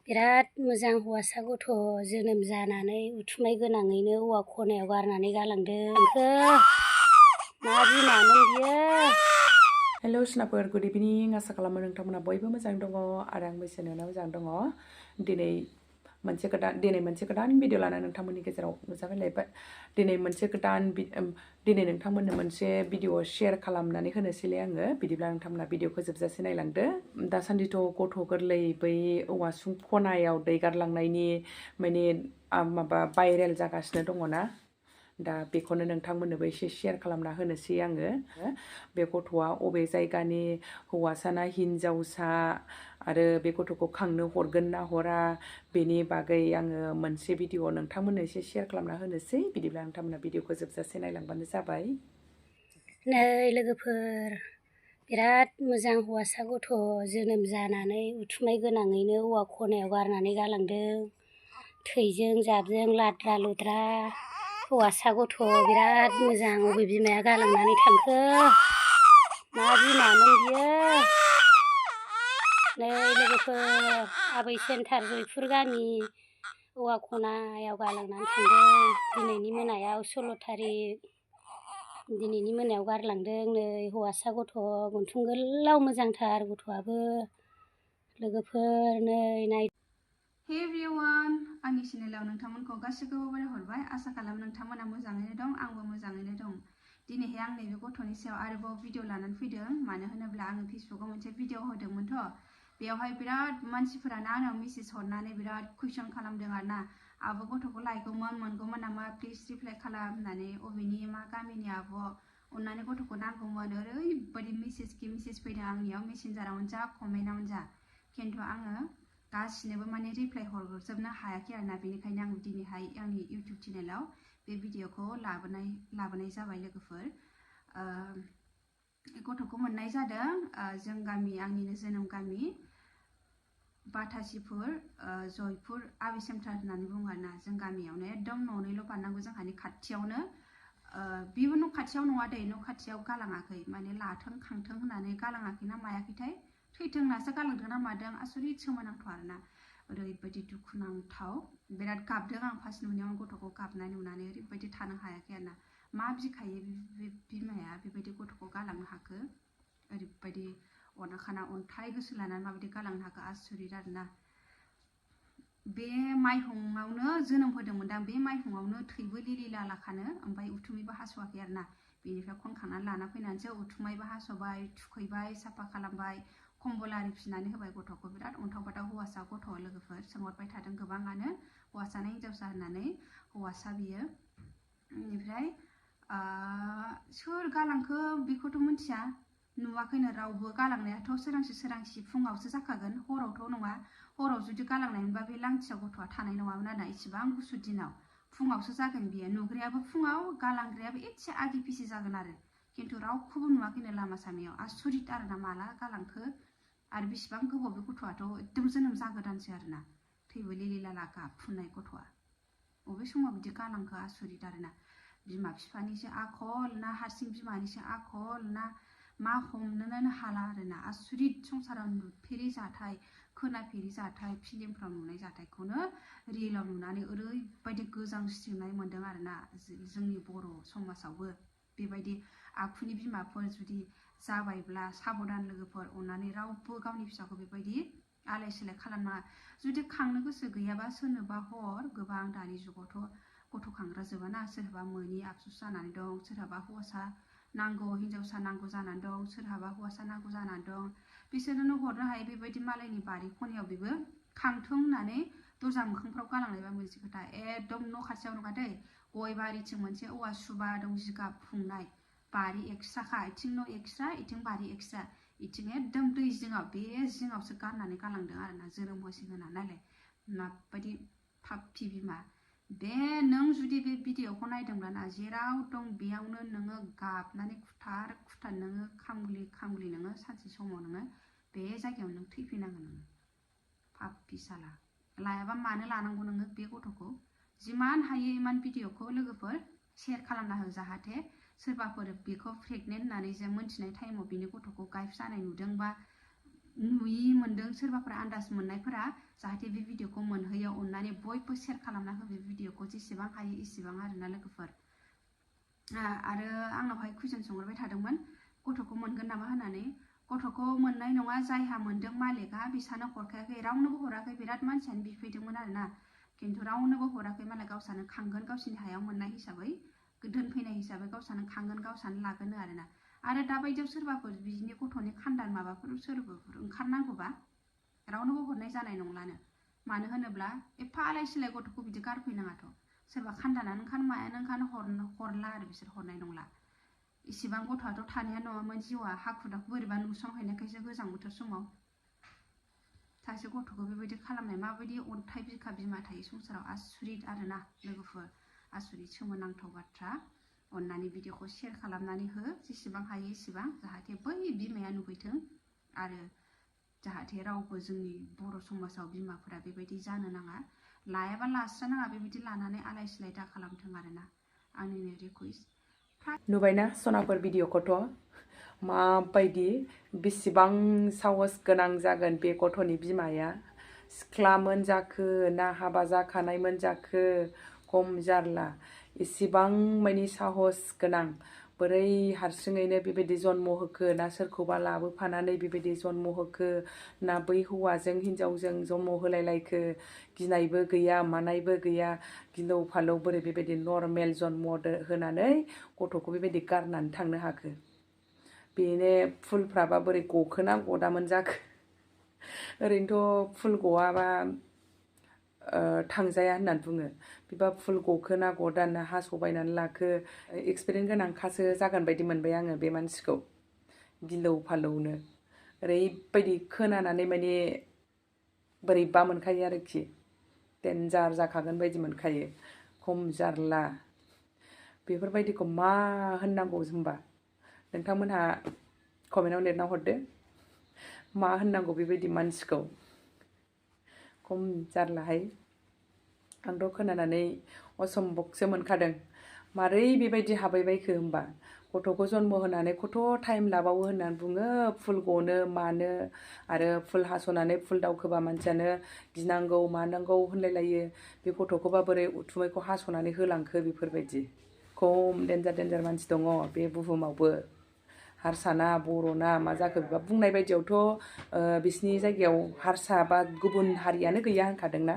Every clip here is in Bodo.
बिराद मोजां हौवासा गथ' जोनोम जानानै उथुमाय गोनाङैनो औवा खनायाव गारनानै गालांदों। मा बिमामोन बियो? हेलो सिनाफोर, गुड इभिनिं। आसा खालामो नोंथांमोना बयबो मोजां दङ आरो आंबो इसोरनि मोजां दङ। दिनै मोनसे गोदान भिडिअ लानानै नोंथांमोननि गेजेराव नुजाफैलायबाय। दिनै नोंथांमोननो मोनसे भिडिअ शेयार खालामनानै होनोसैलाय आङो। बिदिब्ला नोंथांमोना भिडिअखौ जोबजासे नायलांदो। दासान्दिथ' गथ' गोरलै बै औवासुं खनायाव दै गारलांनायनि माबा भाइरेल जागासिनो दङ ना। दा बेखौनो नोंथांमोननोबो एसे शेयार खालामना होनोसै आङो। बे गथ'आ अबे जायगानि, हौवासा ना हिनजावसा, आरो बे गथ'खौ खांनो हरगोन ना हरा, बेनि बागै आङो मोनसे भिडिअ नोंथांमोननो एसे शेयार खालामना होनोसै। बिदिब्ला नोंथांमोना भिडिअखौ जोबजासे नायलांबानो जाबाय। नै लोगोफोर, बिराद मोजां हौवासा गथ' जोनोम जानानै उथुमाय गोनाङैनो औवा खनायाव गारनानै गालांदों। थैजों जाबजों लाद्रा लुद्रा हौवासा गथ' बिराद मोजां। अबे बिमाया गालांनानै थांखो? मा बिमामोन बियो? नै लोगोफोर, आबै सेन्टार जयपुर गामि औवा खनायाव गालांनानै थांदों। दिनैनि मोनायाव 16 थारिख दिनैनि मोनायाव गारलांदों। नै हौवासा गथ' गन्थं गोलाव मोजांथार गथ'आबो। लोगोफोर नै नाय। हे एभ्रिवान, आंनि चेनेलाव नोंथांमोनखौ गासैखौबो बरायहरबाय। आसा खालामो नोंथांमोना मोजाङैनो दं, आंबो मोजाङैनो दं। दिनैहाय आं नैबे गथ'नि सायाव आरोबाव भिडिअ लानानै फैदों। मानो होनोब्ला आङो फेसबुकाव मोनसे भिडिअ होदोंमोनथ'। बेयावहाय बिराद मानसिफोरानो आंनाव मेसेज हरनानै बिराद कुइसन खालामदों आरो ना। आब' गथ'खौ लायगौमोन, मोनगौमोन नामा? प्लिज रिप्लाय खालाम होननानै। अबेनि मा गामिनि आब', अननानै गथ'खौ नांगौमोन। ओरैबायदि मेसेज फैदों आंनियाव, मेसेन्जारावनो जा कमेन्टआवनो जा। खिन्थु आङो गासिनोबो रिप्लाय हरजोबनो हायाखै आरोना। बेनिखायनो आं दिनैहाय आंनि इउटुब चेनेलाव बे भिडिअखौ लाबोनाय जाबाय लोगोफोर। गथ'खौ मोननाय जादों जों गामि, आंनिनो जोनोम गामि बाथासिफुर, जयपुर आबि सेन्टार होननानै बुङो आरोना। जों गामियावनो एकदम न'नैल' बारनांगौ, जोंहानि खाथियावनो। बेबो न' खाथियाव नङा दै, न' खाथियाव गालाङाखै, लाथों खांथों होननानै गालाङाखै ना मायाखैथाय, थैथों होननासो गालांदों ना मादों। आसरित सोमोनांथाव आरोना। ओरैबायदि दुखुनांथाव। बिराद गाबदों आं फार्स्ट नुनायाव। गथ'खौ गाबनाय नुनानै ओरैबायदि थानो हायाखै आरोना। मा बिखायो बे बिमाया बेबायदि गथ'खौ गालांनो हाखो? ओरैबायदि अनाखाना अन्थाइ गोसो लानानै माबायदि गालांनो हाखो? आसरित आरोना। बे माइहुङावनो जोनोम होदोंमोनदां। बे माइहुङावनो थैबो लिलि लालाखानो, ओमफ्राय उथुमैबो हास'वाखै आरोना। बेनिफ्राय खनखांनानै लाना फैनानैसो उथुमायबो हास'बाय, थुखैबाय, साफा खालामबाय, कम्बल आरि फिनानै होबाय गथ'खौ। बिराद अन्थाव बाथाव हौवासा गथ' लोगोफोर। सोंहरबाय थादों गोबाङानो, हौवासा ना हिनजावसा होननानै। हौवासा बियो। बेनिफ्राय सोर गालांखो बेखौथ' मिथिया, नुवाखैनो रावबो। गालांनायाथ' सोरांसि फुङावसो जाखागोन, हरावथ' नङा। हराव जुदि गालांनायमोनबा बे लांथियाव गथ'आ थानाय नङामोन आरोना। इसिबां गुसु दिनाव फुङावसो जागोन बियो। नुग्रायाबो फुङाव, गालांग्रायाबो एसे आगे फिसे जागोन आरो। खिन्थु रावखौबो नुवाखैनो लामा सामायाव। आसरित आरोना, माला गालांखो आरो बेसेबां गोबाव। बे गथ'आथ' एकदम जोनोम जागोदानसो आरोना। थैबो लिलि लाला गाबफुनाय गथ'आ। बबे समाव बिदि गालांखो? आसरित आरोना। बिमा बिफानिसो आखल ना हारसिं बिमानिसो आखल ना मा, हमनोनो हाला आरोना। आसरित। संसाराव नुफेरि जाथाय, खोनाफेरि जाथाय, फिल्मफ्राव नुनाय जाथायखौनो रियेलाव नुनानै ओरैबायदि गोजांस्रिनाय मोन्दों आरोना। जोंनि बर' समाजावबो बेबायदि आखुनि बिमाफोर जुदि जाबायब्ला साबधान लोगोफोर। अननानै रावबो गावनि फिसाखौ बेबायदि आलाय सिलाय खालामनाङा। जुदि खांनो गोसो गैयाबा सोरनोबा हर। गोबां दानि जुगावथ' गथ' खांग्रा जोबाना। सोरहाबा मोनि आफसुस जानानै दं, सोरहाबा हौवासा नांगौ, हिनजावसा नांगौ जानानै दं, सोरहाबा हौवासा नांगौ जानानै दं। बिसोरनो हरनो हायो। बेबायदि मालायनि बारि खनायाव बेबो खांथों होननानै दरजा मोखांफ्राव गालांनायबा मोनसे खोथा। एकदम न' खाथियाव नङा दै, गय बारिथिं मोनसे औवा सुबा दं, जिगाब हुंनाय बारि एक्सट्राखा। इथिं न' एक्सट्रा, इथिं बारि एक्सट्रा। इथिं एकदम दै जिङाव, बे जिङावसो गारनानै गालांदों आरोना। जोनोम होसिगोना नालाय। माबायदि पापि बिमा। बे नों जुदि बे भिडिअखौ नायदोंब्ला ना, जेराव दं बेयावनो नोङो गाबनानै खुथार नोङो खामग्लि नोङो सानसे समाव नोङो बे जायगायाव नों थैफैनांगोन नोङो। पापि साला। लायाबा मानो लानांगौ नोङो बे गथ'खौ? जिमान हायो इमान भिडिअखौ लोगोफोर शेयार खालामना हो, जाहाथे सोरबाफोर बेखौ प्रेगनेन्ट होननानै जों मोनथिनाय टाइमाव बिनि गथ'खौ गाइफ जानाय नुदों बा नुयि मोन्दों, सोरबाफोर आन्दाज मोननायफोरा जाहाथे बे भिडिअखौ मोनहैयो अननानै बयबो शेयार खालामना हो बे भिडिअखौ जेसेबां हायो इसेबां आरोना लोगोफोर आरो आंनावहाय कुइसन सोंहरबाय थादोंमोन गथ'खौ मोनगोन नामा होननानै गथ'खौ मोननाय नङा जायहा मोनदों मालिकआ बिसानो हरखायाखै रावनोबो हराखै बिराद मानसियानो बिफैदोंमोन आरोना खिन्थु रावनोबो हराखै मालाय गावसानो खांगोन गावसिनि हायाव मोननाय हिसाबै दोनफैनाय हिसाबै गावसानो खांगोन गावसानो लागोन आरोना आरो दाबायदियाव सोरबाफोर बिदिनो गथ'नि खान्दान माबाफोर सोरबाफोर ओंखारनांगौबा रावनोबो हरनाय जानाय नंलानो मानो होनोब्ला एफा आलाय सिलाय गथ'खौ बिदि गारफैनाङाथ' सोरबा खान्दानानो ओंखार मायानो ओंखार हरला आरो बिसोर हरनाय नंला इसिबां गथ'आथ' थानाया नङामोन जिउआ हाखु दाखु बोरैबा नुसंहैनायखायसो गोजां बोथोर समाव सासे गथ'खौ बेबायदि खालामनाय माबायदि अन्थाइ बिखा बिमा थायो संसाराव आसुरित आरोना लोगोफोर आसुरित सोमोनांथाव बाथ्रा अननानै भिडिअखौ शेयार खालामनानै हो जेसेबां हायो एसेबां जाहाथे बै बिमाया नुहैथों आरो जाहाथे रावबो जोंनि बर' समाजाव बिमाफोरा बेबायदि जानो नाङा लायाबा लास्रानाङा बेबायदि लानानै आलाय सिलाय दा खालामथों आरोना आंनिनो रिकुवेस्ट नुबायना सनाफोर भिडिअखौथ' माबायदि बेसेबां साहस गोनां जागोन बे गथ'नि बिमाया सिख्लामोन जाखो ना हाबा जाखानायमोन जाखो खम जारला इसिबां मानि साहस गोनां बोरै हारसिङैनो बेबायदि जन्म होखो ना सोरखौबा लाबोफानानै बेबायदि जन्म होखो ना बै हौवाजों हिन्जावजों जन्म होलायलायखो गिनायबो गैया मानायबो गैया गिलौ फालौ बोरै बेबायदि नर्मेल जन्म होनानै गथ'खौ बेबायदि गारनानै थांनो हाखो बेनो फुलफ्राबा बोरै गखोना गदामोन जाखो ओरैनोथ' फुल गवाबा थांजाया होननानै बुङो बिबा फुल गखोना गदाना हास'बायनानै लाखो एक्सपिरियेन्स गोनांखासो जागोन बायदि मोनबाय आङो बे मानसिखौ गिलौ फालौनो ओरैबायदि खोनानानै माने बोरैबा मोनखायो आरोखि डेन्जार जाखागोन बायदि मोनखायो खम जारला बेफोरबायदिखौ मा होननांगौ होनबा नोंथांमोनहा कमेन्टआव लिरना हरदो मा होननांगौ बेबायदि मानसिखौ खम जारलाहाय आंथ' खोनानानै असम्भबसो मोनखादों मारै बेबायदि हाबायबायखो होमबा गथ'खौ जन्म होनानै खथ' टाइम लाबावो होननानै बुङो फुल गनो मानो आरो फुल हास'नानै फुल दावखोबा मानसियानो गिनांगौ मानांगौ होनलायलायो बे गथ'खौबा बोरै उथुमायखौ हास'नानै होलांखो बेफोरबायदि खम डेन्जार मानसि दङ बे बुहुमावबो हारसाना बर'ना मा जाखो बेबा बुंनाय बायदियावथ' बिसिनि जायगायाव हारसा बा गुबुन हारियानो गैया होनखादोंना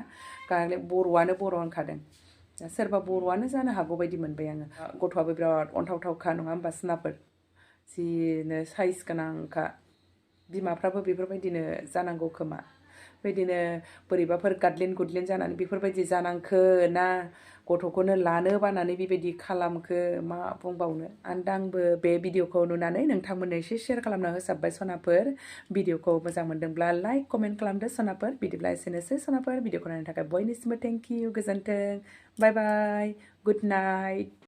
बर'आनो बर' होनखादों सोरबा बर'आनो जानो हागौ बायदि मोनबाय आङो गथ'आबो बिराद अन्थावथावखा नङा होमबा सिनाफोर जिनो साइज गोनांखा बिमाफ्राबो बेफोरबायदिनो जानांगौ खोमा बेबायदिनो बोरैबाफोर गादलिन गुदलिन जानानै बेफोरबायदि जानांखो ना गथ'खौनो लानो बानानै बेबायदि खालामखो मा बुंबावनो आंबो बे भिडिअखौ नुनानै नोंथांमोननो एसे शेयार खालामना होसाबबाय सनाफोर भिडिअखौ मोजां मोनदोंब्ला लाइक कमेन्ट खालामदो सनाफोर बिदिब्ला एसेनोसै सनाफोर भिडिअखौ नायनो थाखाय बयनिसिमबो थेंक इउ गोजोन्थों बाय बाय गुड नाइट